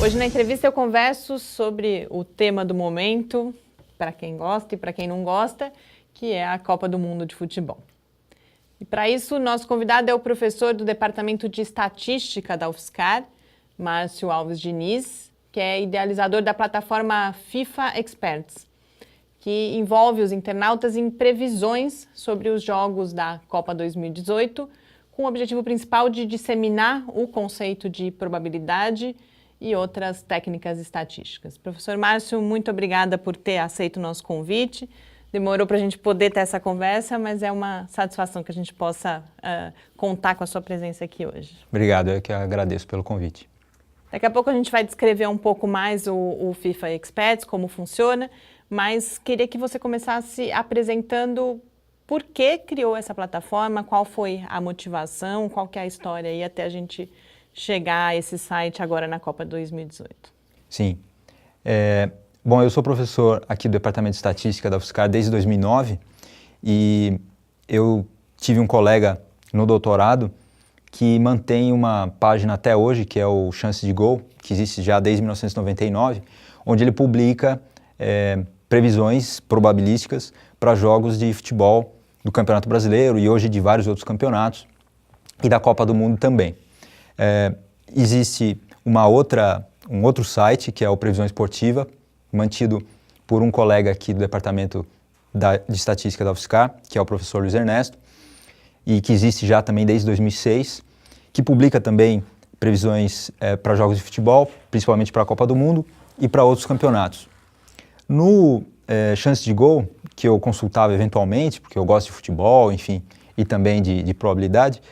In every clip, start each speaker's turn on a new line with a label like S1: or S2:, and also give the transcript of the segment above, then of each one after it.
S1: Hoje na entrevista eu converso sobre o tema do momento, para quem gosta e para quem não gosta, que é a Copa do Mundo de Futebol. E para isso, nosso convidado é o professor do Departamento de Estatística da UFSCar, Márcio Alves Diniz, que é idealizador da plataforma FIFA Experts, que envolve os internautas em previsões sobre os jogos da Copa 2018, com o objetivo principal de disseminar o conceito de probabilidade e outras técnicas estatísticas. Professor Márcio, muito obrigada por ter aceito o nosso convite. Demorou para a gente poder ter essa conversa, mas é uma satisfação que a gente possa contar com a sua presença aqui hoje.
S2: Obrigado, eu que agradeço pelo convite.
S1: Daqui a pouco a gente vai descrever um pouco mais o FIFA Experts, como funciona, mas queria que você começasse apresentando por que criou essa plataforma, qual foi a motivação, qual que é a história aí até a gente chegar a esse site agora na Copa 2018.
S2: Sim. Bom, eu sou professor aqui do Departamento de Estatística da UFSCar desde 2009 e eu tive um colega no doutorado que mantém uma página até hoje, que é o Chance de Gol, que existe já desde 1999, onde ele publica previsões probabilísticas para jogos de futebol do Campeonato Brasileiro e hoje de vários outros campeonatos e da Copa do Mundo também. Existe um outro site, que é o Previsão Esportiva, mantido por um colega aqui do Departamento de Estatística da UFSCar, que é o professor Luiz Ernesto, e que existe já também desde 2006, que publica também previsões para jogos de futebol, principalmente para a Copa do Mundo e para outros campeonatos. No Chance de Gol, que eu consultava eventualmente, porque eu gosto de futebol, enfim, e também de probabilidade,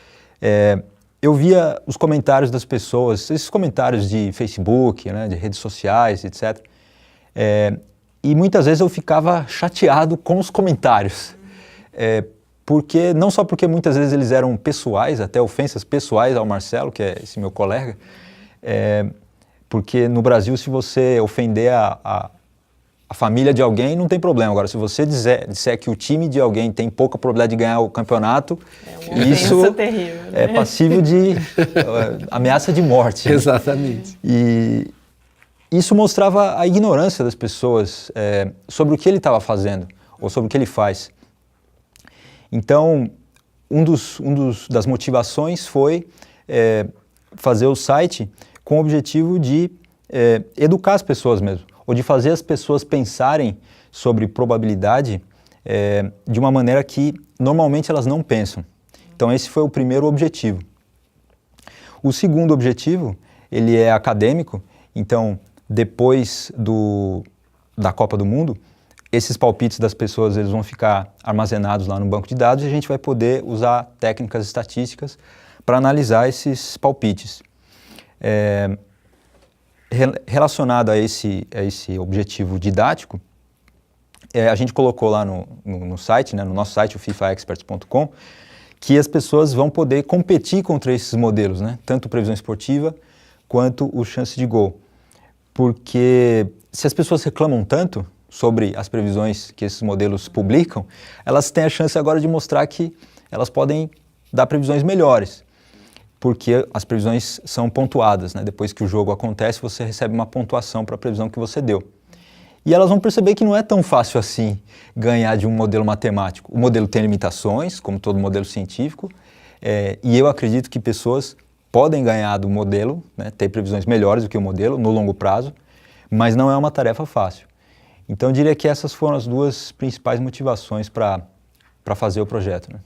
S2: eu via os comentários das pessoas, esses comentários de Facebook, né, de redes sociais, etc. E muitas vezes eu ficava chateado com os comentários, não só porque muitas vezes eles eram pessoais, até ofensas pessoais ao Marcelo, que é esse meu colega, porque no Brasil, se você ofender a família de alguém, não tem problema. Agora, se você disser que o time de alguém tem pouca probabilidade de ganhar o campeonato, isso
S1: terrível, né?
S2: É passível de ameaça de morte.
S3: Exatamente.
S2: E isso mostrava a ignorância das pessoas sobre o que ele estava fazendo, ou sobre o que ele faz. Então, das motivações foi fazer o site com o objetivo de educar as pessoas mesmo, ou de fazer as pessoas pensarem sobre probabilidade de uma maneira que normalmente elas não pensam. Então esse foi o primeiro objetivo. O segundo objetivo, ele é acadêmico, então depois da Copa do Mundo, esses palpites das pessoas eles vão ficar armazenados lá no banco de dados e a gente vai poder usar técnicas estatísticas para analisar esses palpites. Relacionado a esse objetivo didático, a gente colocou lá no site, né, no nosso site, o fifaexperts.com, que as pessoas vão poder competir contra esses modelos, né, tanto previsão esportiva quanto o Chance de Gol. Porque se as pessoas reclamam tanto sobre as previsões que esses modelos publicam, elas têm a chance agora de mostrar que elas podem dar previsões melhores. Porque as previsões são pontuadas, né? Depois que o jogo acontece, você recebe uma pontuação para a previsão que você deu. E elas vão perceber que não é tão fácil assim ganhar de um modelo matemático. O modelo tem limitações, como todo modelo científico, e eu acredito que pessoas podem ganhar do modelo, né? Ter previsões melhores do que o modelo no longo prazo, mas não é uma tarefa fácil. Então eu diria que essas foram as duas principais motivações para fazer o projeto, né?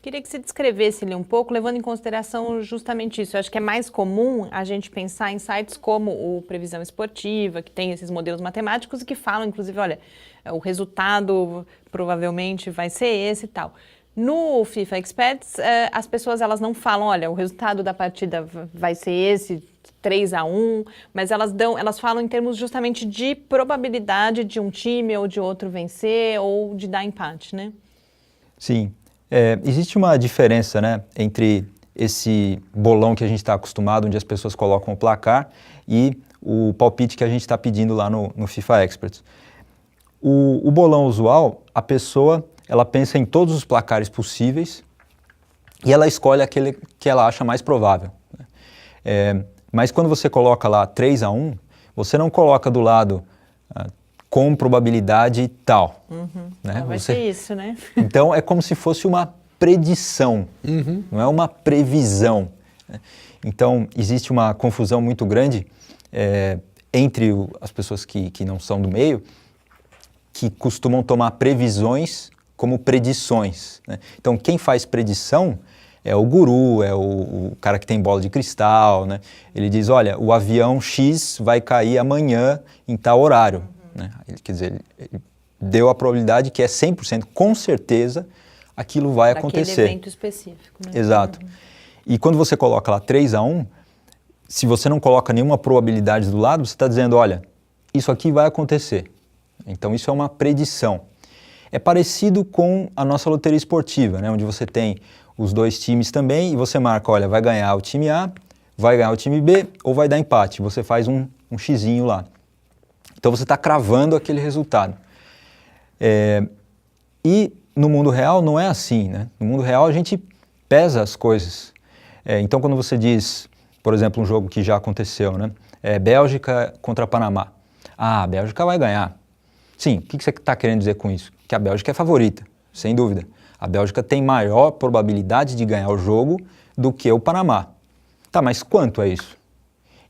S1: Queria que você descrevesse ele um pouco, levando em consideração justamente isso. Eu acho que é mais comum a gente pensar em sites como o Previsão Esportiva, que tem esses modelos matemáticos e que falam, inclusive, olha, o resultado provavelmente vai ser esse e tal. No FIFA Experts, as pessoas elas não falam, olha, o resultado da partida vai ser esse, 3-1, mas elas falam em termos justamente de probabilidade de um time ou de outro vencer ou de dar empate, né?
S2: Sim. Existe uma diferença, né, entre esse bolão que a gente está acostumado, onde as pessoas colocam o placar, e o palpite que a gente está pedindo lá no FIFA Experts. O bolão usual, a pessoa ela pensa em todos os placares possíveis e ela escolhe aquele que ela acha mais provável. Mas quando você coloca lá 3-1, você não coloca do lado com probabilidade tal. Né?
S1: Vai ser isso, né?
S2: Então, é como se fosse uma predição, não é uma previsão. Então, existe uma confusão muito grande entre as pessoas que não são do meio, que costumam tomar previsões como predições. Né? Então, quem faz predição é o guru, é o cara que tem bola de cristal, né? Ele diz, olha, o avião X vai cair amanhã em tal horário. Né? Quer dizer, ele deu a probabilidade que é 100%, com certeza, aquilo vai acontecer.
S1: Aquele evento específico. Né?
S2: Exato. E quando você coloca lá 3-1, se você não coloca nenhuma probabilidade do lado, você está dizendo, olha, isso aqui vai acontecer. Então, isso é uma predição. É parecido com a nossa loteria esportiva, né? Onde você tem os dois times também e você marca, olha, vai ganhar o time A, vai ganhar o time B ou vai dar empate. Você faz um xizinho lá. Então, você está cravando aquele resultado. E no mundo real não é assim, né? No mundo real a gente pesa as coisas. Então, quando você diz, por exemplo, um jogo que já aconteceu, né? Bélgica contra Panamá. Ah, a Bélgica vai ganhar. Sim, o que você está querendo dizer com isso? Que a Bélgica é favorita, sem dúvida. A Bélgica tem maior probabilidade de ganhar o jogo do que o Panamá. Tá, mas quanto é isso?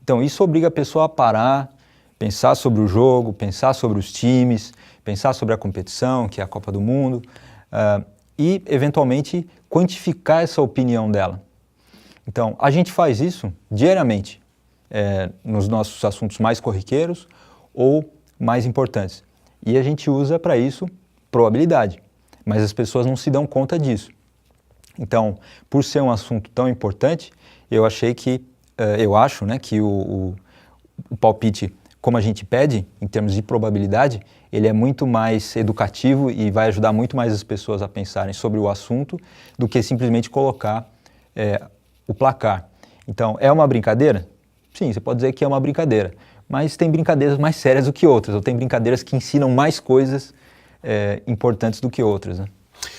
S2: Então, isso obriga a pessoa a parar, pensar sobre o jogo, pensar sobre os times, pensar sobre a competição, que é a Copa do Mundo, e, eventualmente, quantificar essa opinião dela. Então, a gente faz isso diariamente, nos nossos assuntos mais corriqueiros ou mais importantes. E a gente usa para isso probabilidade, mas as pessoas não se dão conta disso. Então, por ser um assunto tão importante, eu acho, né, que o palpite, como a gente pede, em termos de probabilidade, ele é muito mais educativo e vai ajudar muito mais as pessoas a pensarem sobre o assunto do que simplesmente colocar o placar. Então, é uma brincadeira? Sim, você pode dizer que é uma brincadeira, mas tem brincadeiras mais sérias do que outras, ou tem brincadeiras que ensinam mais coisas importantes do que outras, né?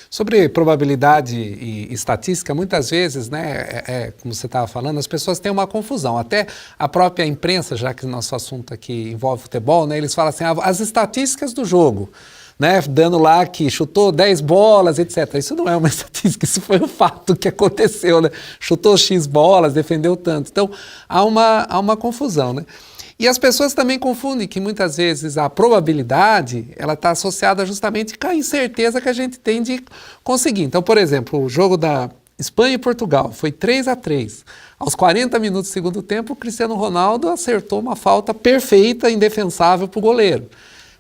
S3: Sobre probabilidade e estatística, muitas vezes, né, como você estava falando, as pessoas têm uma confusão. Até a própria imprensa, já que o nosso assunto aqui envolve futebol, né, eles falam assim, as estatísticas do jogo, né, dando lá que chutou 10 bolas, etc. Isso não é uma estatística, isso foi um fato que aconteceu, né? Chutou X bolas, defendeu tanto. Então, há uma confusão, né? E as pessoas também confundem que muitas vezes a probabilidade ela está associada justamente com a incerteza que a gente tem de conseguir. Então, por exemplo, o jogo da Espanha e Portugal foi 3-3. Aos 40 minutos do segundo tempo, o Cristiano Ronaldo acertou uma falta perfeita, indefensável para o goleiro.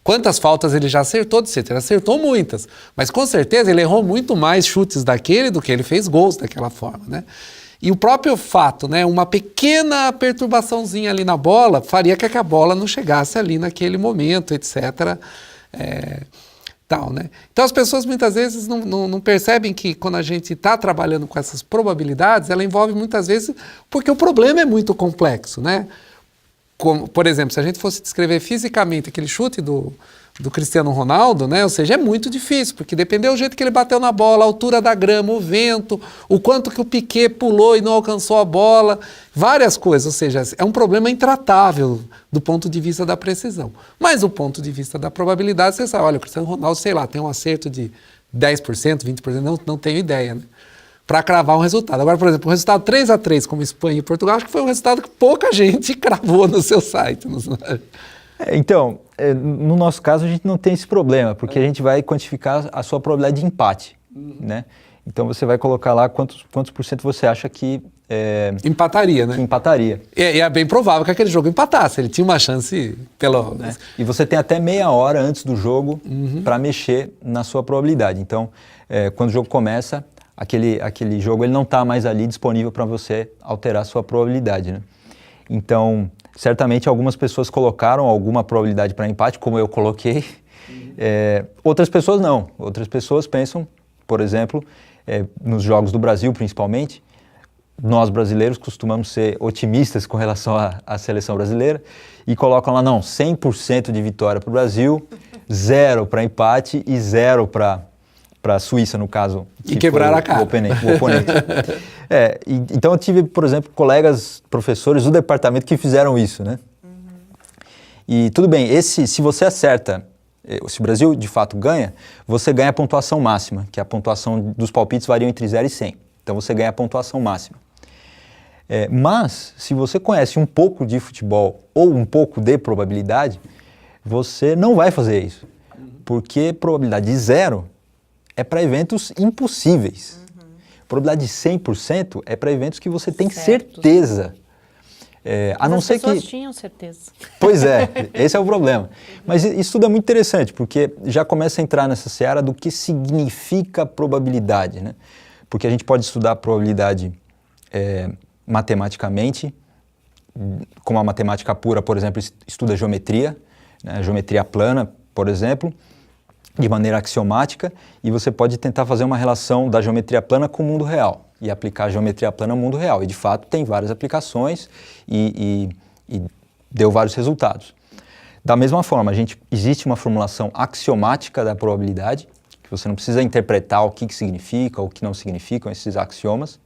S3: Quantas faltas ele já acertou? Ele acertou muitas, mas com certeza ele errou muito mais chutes daquele do que ele fez gols daquela forma, né? E o próprio fato, né, uma pequena perturbaçãozinha ali na bola faria que a bola não chegasse ali naquele momento, etc. Tal, né? Então as pessoas muitas vezes não percebem que quando a gente está trabalhando com essas probabilidades, ela envolve muitas vezes porque o problema é muito complexo, né? Como, por exemplo, se a gente fosse descrever fisicamente aquele chute do Cristiano Ronaldo, né? Ou seja, é muito difícil, porque dependeu do jeito que ele bateu na bola, a altura da grama, o vento, o quanto que o Piquet pulou e não alcançou a bola, várias coisas, ou seja, é um problema intratável do ponto de vista da precisão. Mas do ponto de vista da probabilidade, você sabe, olha, o Cristiano Ronaldo, sei lá, tem um acerto de 10%, 20%, não tenho ideia, né? Para cravar um resultado. Agora, por exemplo, o resultado 3-3 como Espanha e Portugal, acho que foi um resultado que pouca gente cravou no seu site.
S2: Então, no nosso caso, a gente não tem esse problema, porque a gente vai quantificar a sua probabilidade de empate, né? Então, você vai colocar lá quantos por cento você acha que...
S3: empataria, né?
S2: Que empataria.
S3: E é bem provável que aquele jogo empatasse, ele tinha uma chance pelo...
S2: Né? E você tem até meia hora antes do jogo para mexer na sua probabilidade. Então, quando o jogo começa, aquele jogo ele não está mais ali disponível para você alterar a sua probabilidade, né? Então, certamente algumas pessoas colocaram alguma probabilidade para empate, como eu coloquei. Outras pessoas não. Outras pessoas pensam, por exemplo, nos jogos do Brasil principalmente, nós brasileiros costumamos ser otimistas com relação à seleção brasileira e colocam lá, não, 100% de vitória para o Brasil, 0 para empate e 0 para para a Suíça, no caso.
S3: E quebrar a cara.
S2: O oponente. Então eu tive, por exemplo, colegas, professores do departamento que fizeram isso, né? E tudo bem, se você acerta, se o Brasil de fato ganha, você ganha a pontuação máxima, que a pontuação dos palpites varia entre 0 e 100. Então você ganha a pontuação máxima. Mas, se você conhece um pouco de futebol ou um pouco de probabilidade, você não vai fazer isso. Porque probabilidade de 0 é para eventos impossíveis. Probabilidade de 100% é para eventos que você tem certeza. A não ser que...
S1: As pessoas tinham certeza.
S2: Pois é, esse é o problema. Mas isso tudo é muito interessante, porque já começa a entrar nessa seara do que significa probabilidade, né? Porque a gente pode estudar a probabilidade matematicamente, como a matemática pura, por exemplo, estuda geometria, né? Geometria plana, por exemplo, de maneira axiomática, e você pode tentar fazer uma relação da geometria plana com o mundo real. E aplicar a geometria plana ao mundo real. E, de fato, tem várias aplicações e deu vários resultados. Da mesma forma, existe uma formulação axiomática da probabilidade, que você não precisa interpretar o que significa ou o que não significam esses axiomas.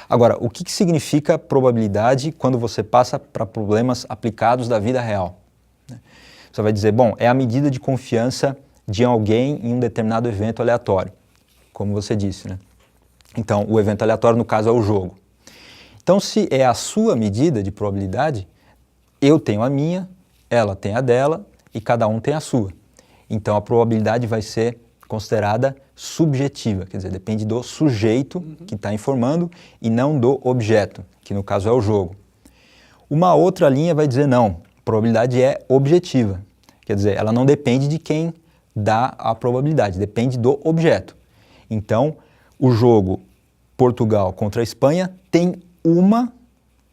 S2: Agora, o que significa probabilidade quando você passa para problemas aplicados da vida real? Você vai dizer, bom, é a medida de confiança de alguém em um determinado evento aleatório, como você disse, né? Então, o evento aleatório, no caso, é o jogo. Então, se é a sua medida de probabilidade, eu tenho a minha, ela tem a dela e cada um tem a sua. Então, a probabilidade vai ser considerada subjetiva, quer dizer, depende do sujeito que está informando e não do objeto, que no caso é o jogo. Uma outra linha vai dizer não, a probabilidade é objetiva, quer dizer, ela não depende de quem dá a probabilidade, depende do objeto. Então, o jogo Portugal contra a Espanha tem uma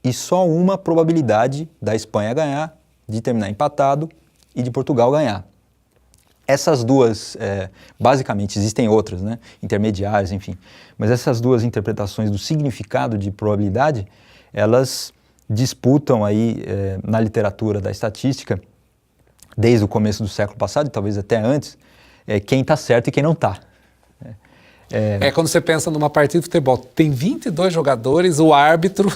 S2: e só uma probabilidade da Espanha ganhar, de terminar empatado e de Portugal ganhar. Essas duas, basicamente, existem outras, né, intermediárias, enfim, mas essas duas interpretações do significado de probabilidade, elas disputam aí na literatura da estatística, desde o começo do século passado, e talvez até antes, quem está certo e quem não está.
S3: Quando você pensa numa partida de futebol, tem 22 jogadores, o árbitro,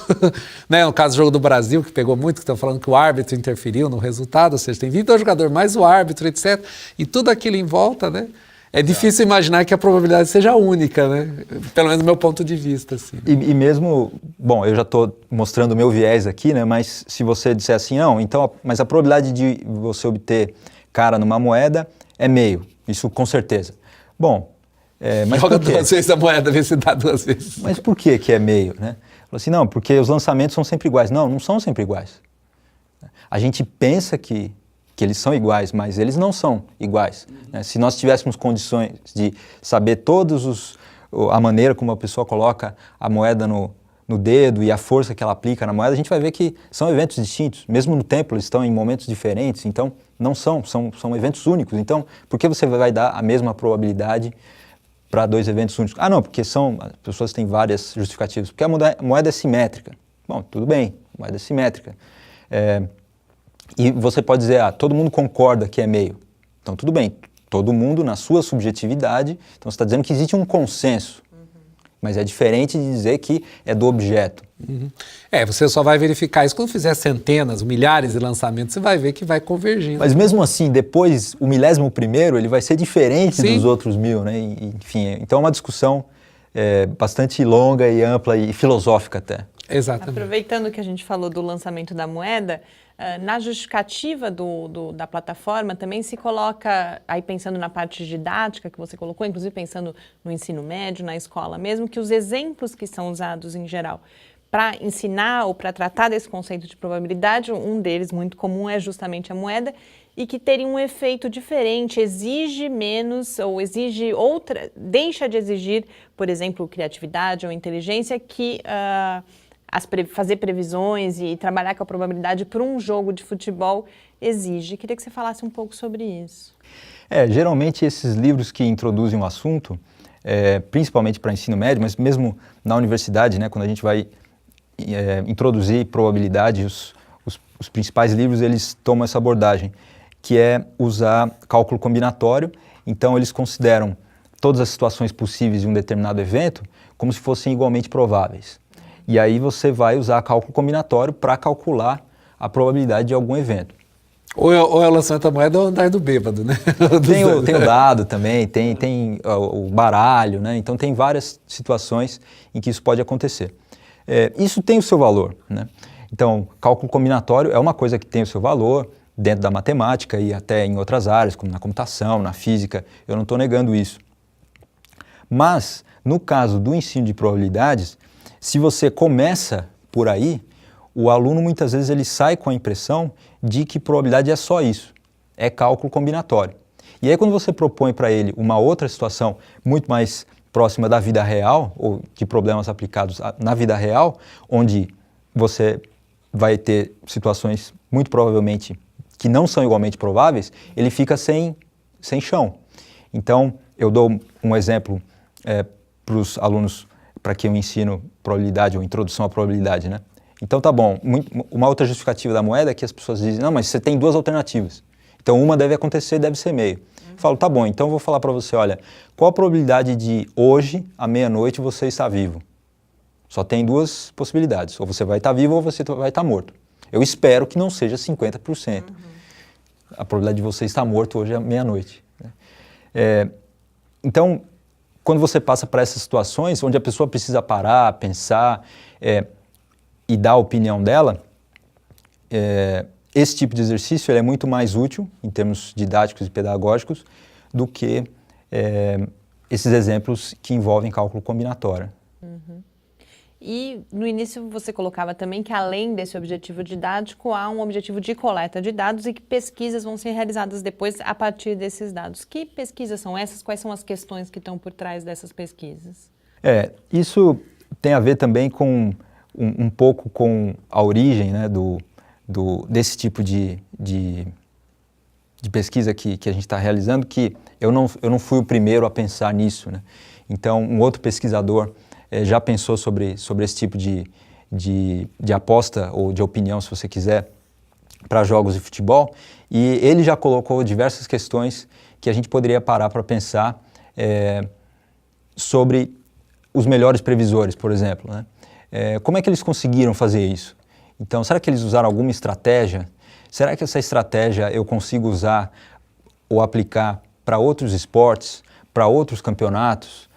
S3: né, no caso do jogo do Brasil, que pegou muito, que estão falando que o árbitro interferiu no resultado, ou seja, tem 22 jogadores, mais o árbitro, etc. E tudo aquilo em volta, né? É difícil imaginar que a probabilidade seja única, né? Pelo menos do meu ponto de vista. Assim.
S2: E mesmo, bom, eu já estou mostrando o meu viés aqui, né? Mas se você disser assim, não, então, mas a probabilidade de você obter cara numa moeda é meio, isso com certeza. Bom, mas
S3: joga 2 vezes a moeda, vê se dá 2 vezes.
S2: Mas por que é meio, né? Falou assim, não, porque os lançamentos são sempre iguais. Não, não são sempre iguais. A gente pensa que eles são iguais, mas eles não são iguais. Né? Se nós tivéssemos condições de saber a maneira como a pessoa coloca a moeda no dedo e a força que ela aplica na moeda, a gente vai ver que são eventos distintos. Mesmo no tempo, eles estão em momentos diferentes, então não são eventos únicos. Então, por que você vai dar a mesma probabilidade para 2 eventos únicos? Ah, não, porque as pessoas têm várias justificativas. Porque a moeda é simétrica. Bom, tudo bem, a moeda é simétrica. E você pode dizer, todo mundo concorda que é meio. Então, tudo bem, todo mundo na sua subjetividade, então você está dizendo que existe um consenso. Mas é diferente de dizer que é do objeto.
S3: Você só vai verificar isso quando fizer centenas, milhares de lançamentos, você vai ver que vai convergindo.
S2: Mas mesmo assim, depois, o 11º, ele vai ser diferente dos outros 1000, né? Enfim, então é uma discussão bastante longa e ampla e filosófica até.
S3: Exatamente.
S1: Aproveitando que a gente falou do lançamento da moeda, na justificativa da plataforma também se coloca, aí pensando na parte didática que você colocou, inclusive pensando no ensino médio, na escola mesmo, que os exemplos que são usados em geral para ensinar ou para tratar desse conceito de probabilidade, um deles muito comum é justamente a moeda, e que teria um efeito diferente, exige menos ou exige outra, deixa de exigir, por exemplo, criatividade ou inteligência que... fazer previsões e trabalhar com a probabilidade para um jogo de futebol exige. Queria que você falasse um pouco sobre isso.
S2: Geralmente esses livros que introduzem um assunto, principalmente para ensino médio, mas mesmo na universidade, né, quando a gente vai introduzir probabilidade, os principais livros eles tomam essa abordagem, que é usar cálculo combinatório. Então eles consideram todas as situações possíveis de um determinado evento como se fossem igualmente prováveis. E aí você vai usar cálculo combinatório para calcular a probabilidade de algum evento.
S3: Ou é o lançamento da moeda ou o andar do bêbado, né?
S2: Tem o dado também, tem o baralho, né? Então tem várias situações em que isso pode acontecer. Isso tem o seu valor, né? Então, cálculo combinatório é uma coisa que tem o seu valor dentro da matemática e até em outras áreas, como na computação, na física, eu não estou negando isso. Mas, no caso do ensino de probabilidades, se você começa por aí, o aluno muitas vezes ele sai com a impressão de que probabilidade é só isso, é cálculo combinatório. E aí quando você propõe para ele uma outra situação muito mais próxima da vida real, ou de problemas aplicados na vida real, onde você vai ter situações muito provavelmente que não são igualmente prováveis, ele fica sem chão. Então, eu dou um exemplo para os alunos para que eu ensino probabilidade ou introdução à probabilidade, né? Então tá bom, uma outra justificativa da moeda é que as pessoas dizem, não, mas você tem duas alternativas, então uma deve acontecer, deve ser meio. Eu falo, tá bom, então eu vou falar para você, olha, qual a probabilidade de hoje, à meia-noite, você estar vivo? Só tem duas possibilidades, ou você vai estar vivo ou você vai estar morto. Eu espero que não seja 50%. A probabilidade de você estar morto hoje é à meia-noite. Então, quando você passa para essas situações, onde a pessoa precisa parar, pensar e dar a opinião dela, esse tipo de exercício ele é muito mais útil, em termos didáticos e pedagógicos, do que esses exemplos que envolvem cálculo combinatório.
S1: Uhum. E no início você colocava também que além desse objetivo didático, há um objetivo de coleta de dados e que pesquisas vão ser realizadas depois a partir desses dados. Que pesquisas são essas? Quais são as questões que estão por trás dessas pesquisas?
S2: Isso tem a ver também com um pouco com a origem, né, desse tipo de pesquisa que a gente está realizando, que eu não fui o primeiro a pensar nisso, né? Então, um outro pesquisador já pensou sobre esse tipo de aposta ou de opinião, se você quiser, para jogos de futebol, e ele já colocou diversas questões que a gente poderia parar para pensar sobre os melhores previsores, por exemplo, né? Como é que eles conseguiram fazer isso? Então, será que eles usaram alguma estratégia? Será que essa estratégia eu consigo usar ou aplicar para outros esportes, para outros campeonatos?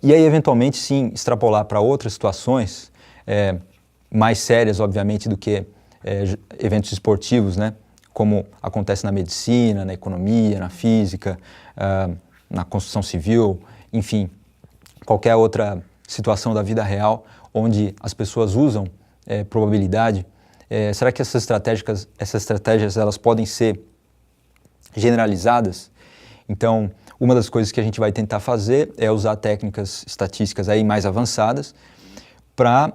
S2: E aí, eventualmente, sim, extrapolar para outras situações mais sérias, obviamente, do que eventos esportivos, né? Como acontece na medicina, na economia, na física, na construção civil, enfim, qualquer outra situação da vida real onde as pessoas usam probabilidade. Será que essas estratégias elas podem ser generalizadas? Então, uma das coisas que a gente vai tentar fazer é usar técnicas estatísticas aí mais avançadas para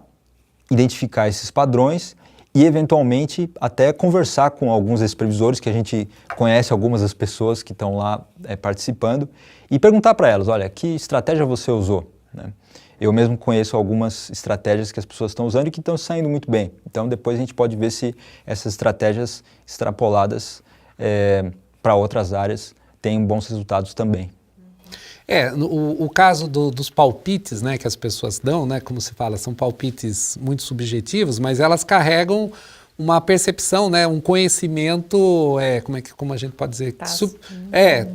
S2: identificar esses padrões e, eventualmente, até conversar com alguns desses previsores, que a gente conhece algumas das pessoas que estão lá participando, e perguntar para elas, olha, que estratégia você usou, né? Eu mesmo conheço algumas estratégias que as pessoas estão usando e que estão saindo muito bem. Então, depois a gente pode ver se essas estratégias extrapoladas para outras áreas têm bons resultados também.
S3: O caso dos palpites, né, que as pessoas dão, né, como se fala, são palpites muito subjetivos, mas elas carregam uma percepção, né, um conhecimento, como a gente pode dizer?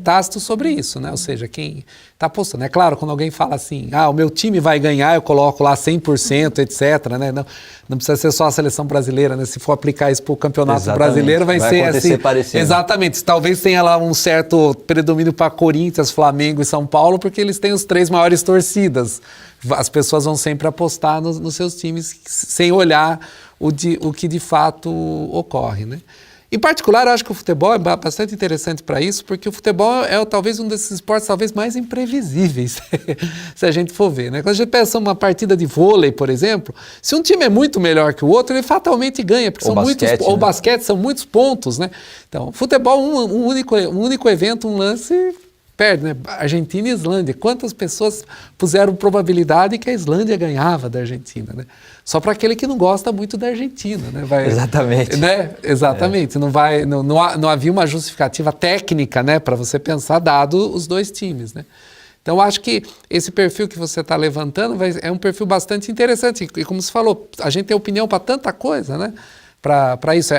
S3: Tácito sobre isso, né? Ou seja, quem está apostando. É claro, quando alguém fala assim, o meu time vai ganhar, eu coloco lá 100%, etc., né? Não precisa ser só a seleção brasileira, né? Se for aplicar isso para o campeonato brasileiro, vai ser assim. Parecido. Exatamente. Talvez tenha lá um certo predomínio para Corinthians, Flamengo e São Paulo, porque eles têm os 3 maiores torcidas. As pessoas vão sempre apostar nos seus times sem olhar o que de fato ocorre, né? Em particular, eu acho que o futebol é bastante interessante para isso, porque o futebol é talvez um desses esportes talvez mais imprevisíveis, se a gente for ver, né? Quando a gente pensa uma partida de vôlei, por exemplo, se um time é muito melhor que o outro, ele fatalmente ganha, porque ou basquete, são muitos pontos, né? Então, futebol, um único evento, um lance, perde, né? Argentina e Islândia. Quantas pessoas puseram probabilidade que a Islândia ganhava da Argentina, né? Só para aquele que não gosta muito da Argentina, né?
S2: Exatamente.
S3: Né? Exatamente. Não havia uma justificativa técnica, né, para você pensar, dado os dois times, né? Então, eu acho que esse perfil que você está levantando é um perfil bastante interessante. E como você falou, a gente tem opinião para tanta coisa, né? Para isso.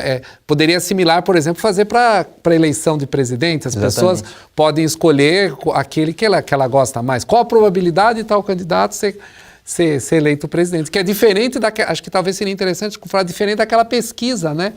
S3: Poderia assimilar, por exemplo, fazer para eleição de presidente. As pessoas podem escolher aquele que ela gosta mais. Qual a probabilidade de tal candidato ser eleito presidente? Que é diferente acho que talvez seria interessante falar diferente daquela pesquisa, né?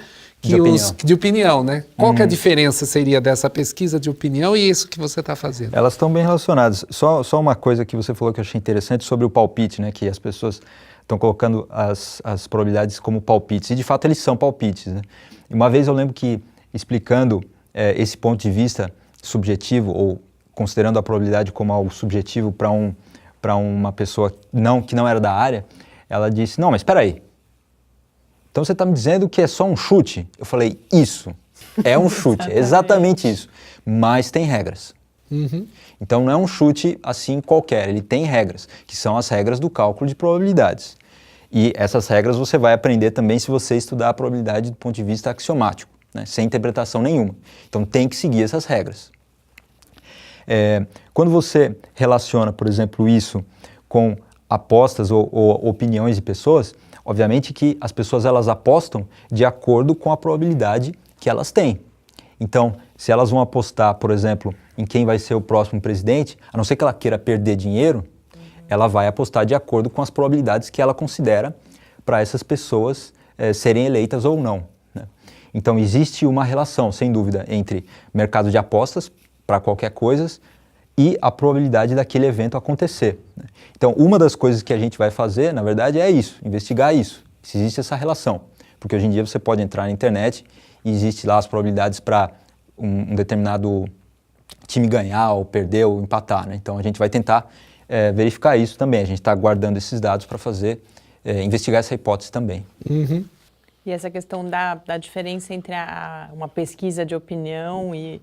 S3: De opinião, né? Qual que é a diferença seria dessa pesquisa de opinião e isso que você está fazendo?
S2: Elas estão bem relacionadas. Só uma coisa que você falou que eu achei interessante sobre o palpite, né? Que as pessoas estão colocando as probabilidades como palpites. E, de fato, eles são palpites, né? E uma vez eu lembro que, explicando esse ponto de vista subjetivo, ou considerando a probabilidade como algo subjetivo para uma pessoa que não era da área, ela disse, não, mas espera aí. Então você está me dizendo que é só um chute? Eu falei, isso, é um chute, é exatamente isso, mas tem regras. Então não é um chute assim qualquer, ele tem regras, que são as regras do cálculo de probabilidades. E essas regras você vai aprender também se você estudar a probabilidade do ponto de vista axiomático, né, sem interpretação nenhuma. Então tem que seguir essas regras. Quando você relaciona, por exemplo, isso com apostas ou opiniões de pessoas, obviamente que as pessoas elas apostam de acordo com a probabilidade que elas têm. Então, se elas vão apostar, por exemplo, em quem vai ser o próximo presidente, a não ser que ela queira perder dinheiro, ela vai apostar de acordo com as probabilidades que ela considera para essas pessoas serem eleitas ou não, né? Então, existe uma relação, sem dúvida, entre mercado de apostas para qualquer coisa e a probabilidade daquele evento acontecer, né? Então, uma das coisas que a gente vai fazer, na verdade, é isso, investigar isso, se existe essa relação. Porque hoje em dia você pode entrar na internet e existe lá as probabilidades para um determinado time ganhar ou perder ou empatar, né? Então, a gente vai tentar verificar isso também. A gente está guardando esses dados para fazer, investigar essa hipótese também.
S1: E essa questão da diferença entre uma pesquisa de opinião e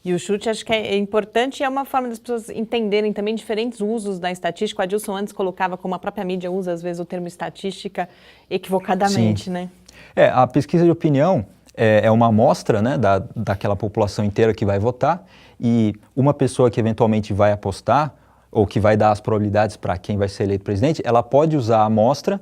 S1: o chute, acho que é importante e é uma forma das pessoas entenderem também diferentes usos da estatística. O Adilson antes colocava como a própria mídia usa, às vezes, o termo estatística equivocadamente, né?
S2: A pesquisa de opinião é uma amostra, né, daquela população inteira que vai votar, e uma pessoa que eventualmente vai apostar ou que vai dar as probabilidades para quem vai ser eleito presidente, ela pode usar a amostra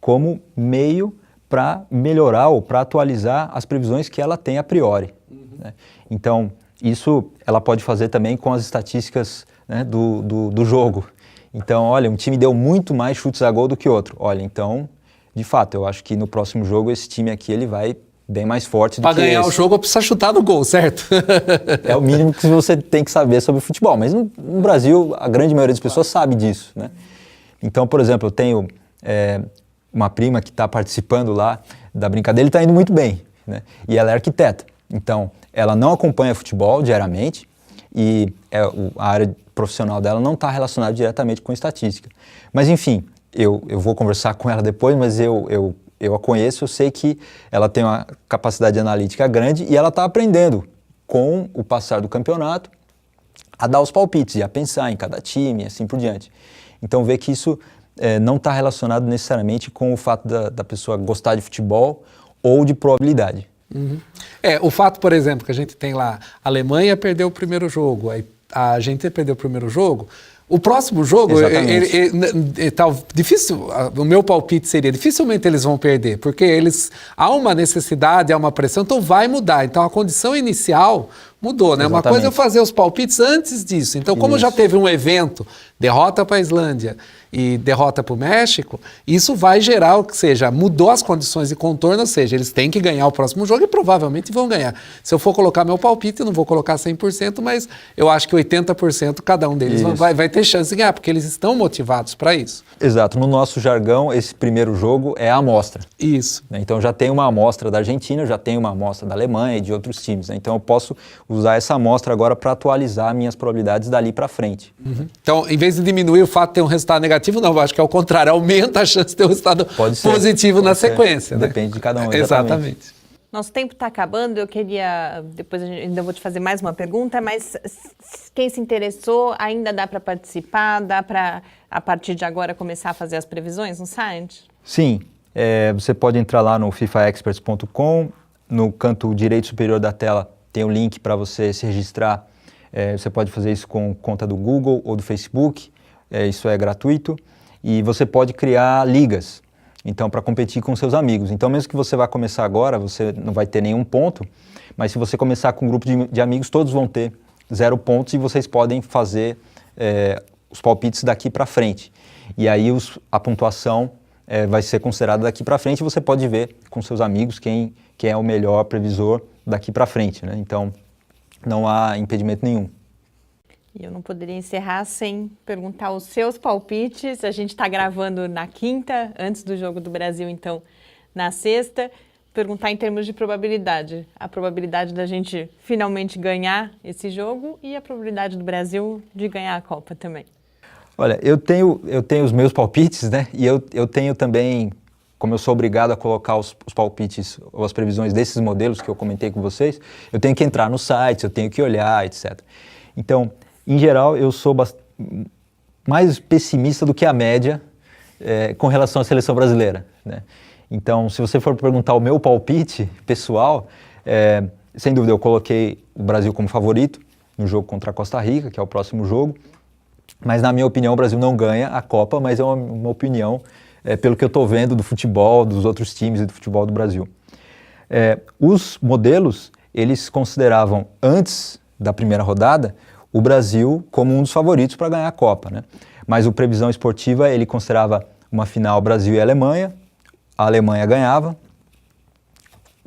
S2: como meio para melhorar ou para atualizar as previsões que ela tem a priori, né? Então, isso ela pode fazer também com as estatísticas, né, do jogo. Então, olha, um time deu muito mais chutes a gol do que outro. Olha, então, de fato, eu acho que no próximo jogo esse time aqui ele vai bem mais forte do que esse.
S3: Para ganhar o jogo, precisa chutar no gol, certo?
S2: É o mínimo que você tem que saber sobre futebol. Mas no Brasil, a grande maioria das pessoas sabe disso, né? Então, por exemplo, eu tenho uma prima que está participando lá da brincadeira, ele está indo muito bem, né? E ela é arquiteta. Então, ela não acompanha futebol diariamente e a área profissional dela não está relacionada diretamente com estatística. Mas, enfim, eu vou conversar com ela depois, mas eu a conheço, eu sei que ela tem uma capacidade analítica grande e ela está aprendendo, com o passar do campeonato, a dar os palpites e a pensar em cada time e assim por diante. Então, vê que isso não está relacionado necessariamente com o fato da pessoa gostar de futebol ou de probabilidade.
S3: O fato, por exemplo, que a gente tem lá, a Alemanha perdeu o primeiro jogo, a Argentina perdeu o primeiro jogo, o próximo jogo, difícil, o meu palpite seria, dificilmente eles vão perder, porque há uma necessidade, há uma pressão, então vai mudar. Então a condição inicial mudou, né? Exatamente. Uma coisa é eu fazer os palpites antes disso. Então, como já teve um evento, derrota para a Islândia e derrota para o México, isso vai gerar, ou seja, mudou as condições de contorno, ou seja, eles têm que ganhar o próximo jogo e provavelmente vão ganhar. Se eu for colocar meu palpite, eu não vou colocar 100%, mas eu acho que 80% cada um deles vai ter chance de ganhar, porque eles estão motivados para isso.
S2: Exato. No nosso jargão, esse primeiro jogo é a amostra.
S3: Isso.
S2: Então, já tem uma amostra da Argentina, já tem uma amostra da Alemanha e de outros times, né? Então, eu posso usar essa amostra agora para atualizar minhas probabilidades dali para frente.
S3: Então, em vez de diminuir o fato de ter um resultado negativo, não, eu acho que é o contrário, aumenta a chance de ter um resultado positivo na sequência. Né?
S2: Depende de cada um.
S3: Exatamente.
S1: Nosso tempo está acabando, eu queria, depois ainda vou te fazer mais uma pergunta, mas quem se interessou, ainda dá para participar, dá para, a partir de agora, começar a fazer as previsões no site?
S2: Sim, você pode entrar lá no fifaexperts.com, no canto direito superior da tela tem o link para você se registrar Você pode fazer isso com conta do Google ou do Facebook, isso é gratuito. E você pode criar ligas, então, para competir com seus amigos. Então, mesmo que você vá começar agora, você não vai ter nenhum ponto, mas se você começar com um grupo de amigos, todos vão ter 0 pontos e vocês podem fazer os palpites daqui para frente. E aí a pontuação vai ser considerada daqui para frente e você pode ver com seus amigos quem é o melhor previsor daqui para frente, né? Então, não há impedimento nenhum.
S1: E eu não poderia encerrar sem perguntar os seus palpites. A gente está gravando na quinta, antes do Jogo do Brasil, então, na sexta. Perguntar em termos de probabilidade. A probabilidade da gente finalmente ganhar esse jogo e a probabilidade do Brasil de ganhar a Copa também.
S2: Olha, eu tenho os meus palpites, né? E eu tenho também, como eu sou obrigado a colocar os palpites ou as previsões desses modelos que eu comentei com vocês, eu tenho que entrar no site, eu tenho que olhar, etc. Então, em geral, eu sou mais pessimista do que a média com relação à seleção brasileira, né? Então, se você for perguntar o meu palpite pessoal, sem dúvida eu coloquei o Brasil como favorito no jogo contra a Costa Rica, que é o próximo jogo. Mas, na minha opinião, o Brasil não ganha a Copa, mas é uma opinião pelo que eu estou vendo do futebol, dos outros times e do futebol do Brasil. Os modelos, eles consideravam, antes da primeira rodada, o Brasil como um dos favoritos para ganhar a Copa, né? Mas o Previsão Esportiva, ele considerava uma final Brasil e Alemanha, a Alemanha ganhava.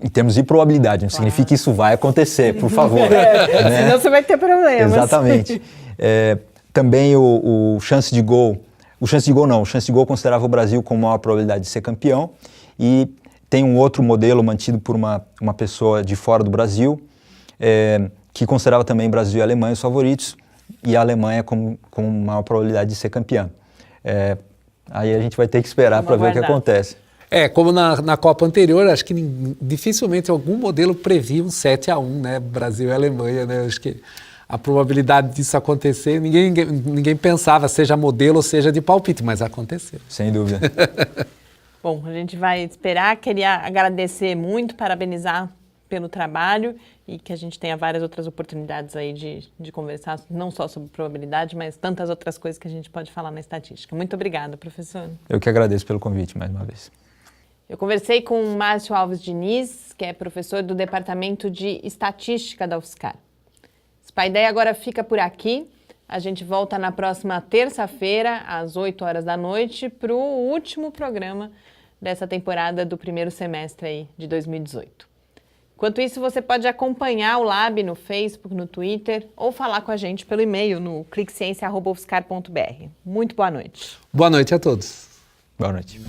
S2: Em termos de probabilidade, não significa que isso vai acontecer, por favor. Né?
S1: Senão você vai ter problemas.
S2: Exatamente. Também o chance de gol, o chance de gol considerava o Brasil com maior probabilidade de ser campeão, e tem um outro modelo mantido por uma pessoa de fora do Brasil, que considerava também Brasil e Alemanha os favoritos, e a Alemanha com maior probabilidade de ser campeã. Aí a gente vai ter que esperar para ver o que acontece.
S3: Como na Copa anterior, acho que dificilmente algum modelo previa um 7-1, né? Brasil e Alemanha, né? Acho que a probabilidade disso acontecer, ninguém pensava, seja modelo ou seja de palpite, mas aconteceu.
S2: Sem dúvida.
S1: Bom, a gente vai esperar. Queria agradecer muito, parabenizar pelo trabalho e que a gente tenha várias outras oportunidades aí de conversar, não só sobre probabilidade, mas tantas outras coisas que a gente pode falar na estatística. Muito obrigada, professor.
S2: Eu que agradeço pelo convite mais uma vez.
S1: Eu conversei com o Márcio Alves Diniz, que é professor do Departamento de Estatística da UFSCar. Spaideia agora fica por aqui. A gente volta na próxima terça-feira, às 8 horas da noite, para o último programa dessa temporada do primeiro semestre aí de 2018. Enquanto isso, você pode acompanhar o Lab no Facebook, no Twitter, ou falar com a gente pelo e-mail no cliqueciência@ufscar.br. Muito boa noite.
S3: Boa noite a todos.
S2: Boa noite.